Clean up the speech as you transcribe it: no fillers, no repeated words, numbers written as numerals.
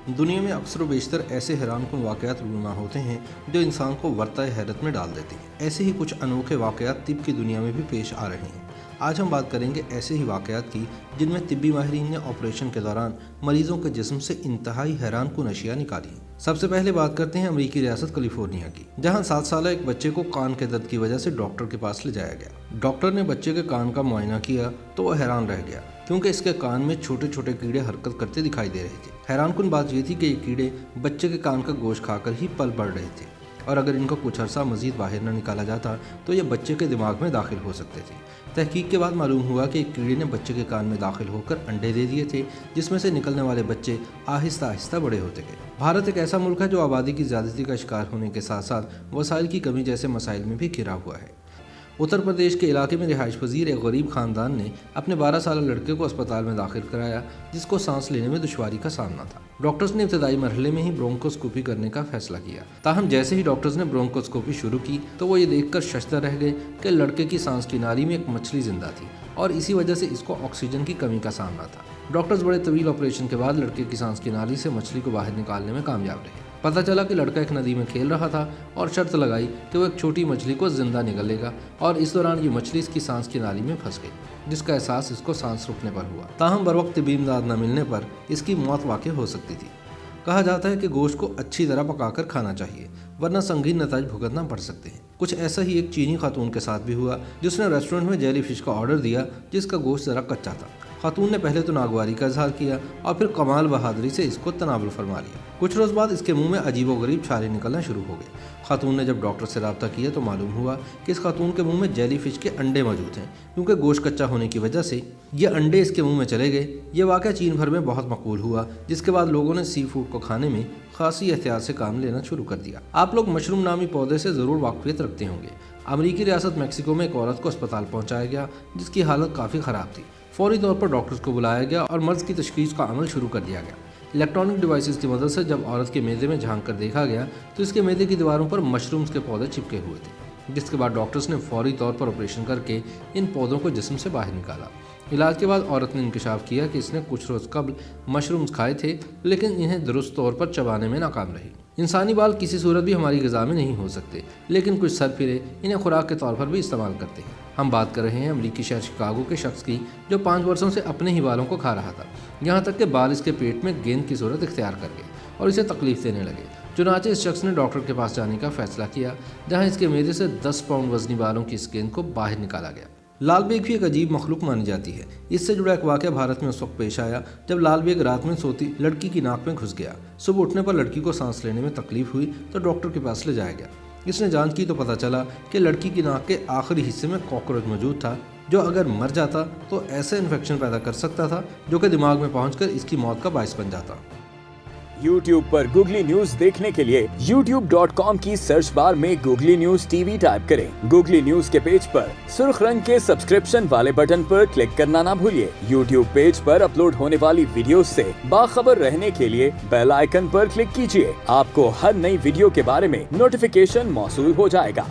دنیا میں اکثر و بیشتر ایسے حیران کن واقعات رونما ہوتے ہیں جو انسان کو ورطۂ حیرت میں ڈال دیتے ہیں۔ ایسے ہی کچھ انوکھے واقعات طب کی دنیا میں بھی پیش آ رہے ہیں۔ آج ہم بات کریں گے ایسے ہی واقعات کی جن میں طبی ماہرین نے آپریشن کے دوران مریضوں کے جسم سے انتہائی حیران کن اشیاء نکالی ہیں۔ سب سے پہلے بات کرتے ہیں امریکی ریاست کیلیفورنیا کی، جہاں 7 سالہ ایک بچے کو کان کے درد کی وجہ سے ڈاکٹر کے پاس لے جایا گیا۔ ڈاکٹر نے بچے کے کان کا معائنہ کیا تو وہ حیران رہ گیا، کیونکہ اس کے کان میں چھوٹے چھوٹے کیڑے حرکت کرتے دکھائی دے رہے تھے۔ حیران کن بات یہ تھی کہ یہ کیڑے بچے کے کان کا گوشت کھا کر ہی پل بڑھ رہے تھے، اور اگر ان کا کچھ عرصہ مزید باہر نہ نکالا جاتا تو یہ بچے کے دماغ میں داخل ہو سکتے تھے۔ تحقیق کے بعد معلوم ہوا کہ ایک کیڑے نے بچے کے کان میں داخل ہو کر انڈے دے دیے تھے، جس میں سے نکلنے والے بچے آہستہ آہستہ بڑے ہوتے گئے۔ بھارت ایک ایسا ملک ہے جو آبادی کی زیادتی کا شکار ہونے کے ساتھ ساتھ وسائل کی کمی جیسے مسائل میں بھی گھرا ہوا ہے۔ اتر پردیش کے علاقے میں رہائش پذیر ایک غریب خاندان نے اپنے 12 سالہ لڑکے کو اسپتال میں داخل کرایا، جس کو سانس لینے میں دشواری کا سامنا تھا۔ ڈاکٹرز نے ابتدائی مرحلے میں ہی برونکوسکوپی کرنے کا فیصلہ کیا، تاہم جیسے ہی ڈاکٹرز نے برونکوسکوپی شروع کی تو وہ یہ دیکھ کر ششدر رہ گئے کہ لڑکے کی سانس کی نالی میں ایک مچھلی زندہ تھی، اور اسی وجہ سے اس کو آکسیجن کی کمی کا سامنا تھا۔ ڈاکٹرز بڑے طویل آپریشن کے بعد لڑکے کی سانس کی نالی سے مچھلی کو باہر نکالنے میں کامیاب رہے۔ پتہ چلا کہ لڑکا ایک ندی میں کھیل رہا تھا اور شرط لگائی کہ وہ ایک چھوٹی مچھلی کو زندہ نگلے گا، اور اس دوران یہ مچھلی اس کی سانس کی نالی میں پھنس گئی، جس کا احساس اس کو سانس رکنے پر ہوا۔ تاہم بروقت طبی امداد نہ ملنے پر اس کی موت واقع ہو سکتی تھی۔ کہا جاتا ہے کہ گوشت کو اچھی طرح پکا کر کھانا چاہیے، ورنہ سنگین نتائج بھگتنا پڑ سکتے ہیں۔ کچھ ایسا ہی ایک چینی خاتون کے ساتھ بھی ہوا، جس نے ریسٹورنٹ میں جیلی فش کا آرڈر دیا جس کا گوشت ذرا کچا تھا۔ خاتون نے پہلے تو ناگواری کا اظہار کیا اور پھر کمال بہادری سے اس کو تناول فرما لیا۔ کچھ روز بعد اس کے منہ میں عجیب و غریب چھالے نکلنا شروع ہو گئے۔ خاتون نے جب ڈاکٹر سے رابطہ کیا تو معلوم ہوا کہ اس خاتون کے منہ میں جیلی فش کے انڈے موجود ہیں، کیونکہ گوشت کچا ہونے کی وجہ سے یہ انڈے اس کے منہ میں چلے گئے۔ یہ واقعہ چین بھر میں بہت مقبول ہوا، جس کے بعد لوگوں نے سی فوڈ کو کھانے میں خاصی احتیاط سے کام لینا شروع کر دیا۔ آپ لوگ مشروم نامی پودے سے ضرور واقفیت رکھتے ہوں گے۔ امریکی ریاست میکسیکو میں ایک عورت کو اسپتال پہنچایا گیا جس کی حالت کافی خراب تھی۔ فوری طور پر ڈاکٹرز کو بلایا گیا اور مرض کی تشخیص کا عمل شروع کر دیا گیا۔ الیکٹرانک ڈیوائسز کی مدد سے جب عورت کے معدے میں جھانک کر دیکھا گیا تو اس کے معدے کی دیواروں پر مشرومز کے پودے چپکے ہوئے تھے، جس کے بعد ڈاکٹرز نے فوری طور پر آپریشن کر کے ان پودوں کو جسم سے باہر نکالا۔ علاج کے بعد عورت نے انکشاف کیا کہ اس نے کچھ روز قبل مشرومز کھائے تھے، لیکن انہیں درست طور پر چبانے میں ناکام رہی۔ انسانی بال کسی صورت بھی ہماری غذا میں نہیں ہو سکتے، لیکن کچھ سرفرے انہیں خوراک کے طور پر بھی استعمال کرتے ہیں۔ ہم بات کر رہے ہیں امریکی شہر شکاگو کے شخص کی، جو 5 برسوں سے اپنے ہی بالوں کو کھا رہا تھا، یہاں تک کہ بال اس کے پیٹ میں گیند کی صورت اختیار کر گئے اور اسے تکلیف دینے لگے۔ چنانچہ اس شخص نے ڈاکٹر کے پاس جانے کا فیصلہ کیا، جہاں اس کے معدے سے 10 پاؤنڈ وزنی بالوں کی اس گیند کو باہر نکالا گیا۔ لال بیگ بھی ایک عجیب مخلوق مانی جاتی ہے۔ اس سے جڑا ایک واقعہ بھارت میں اس وقت پیش آیا جب لال بیگ رات میں سوتی لڑکی کی ناک میں گھس گیا۔ صبح اٹھنے پر لڑکی کو سانس لینے میں تکلیف ہوئی تو ڈاکٹر کے پاس لے جایا گیا۔ اس نے جانچ کی تو پتہ چلا کہ لڑکی کی ناک کے آخری حصے میں کاکروچ موجود تھا، جو اگر مر جاتا تو ایسے انفیکشن پیدا کر سکتا تھا جو کہ دماغ میں پہنچ کر اس کی موت کا باعث بن جاتا۔ YouTube پر گوگلی نیوز دیکھنے کے لیے youtube.com کی سرچ بار میں googly news T V type کریں۔ گوگلی نیوز کے پیج پر سرخ رنگ کے سبسکرپشن والے بٹن پر کلک کرنا نہ بھولیے۔ YouTube پیج پر اپلوڈ ہونے والی ویڈیوز سے باخبر رہنے کے لیے بیل آئیکن پر کلک کیجیے۔ آپ کو ہر نئی ویڈیو کے بارے میں نوٹیفیکیشن موصول ہو جائے گا۔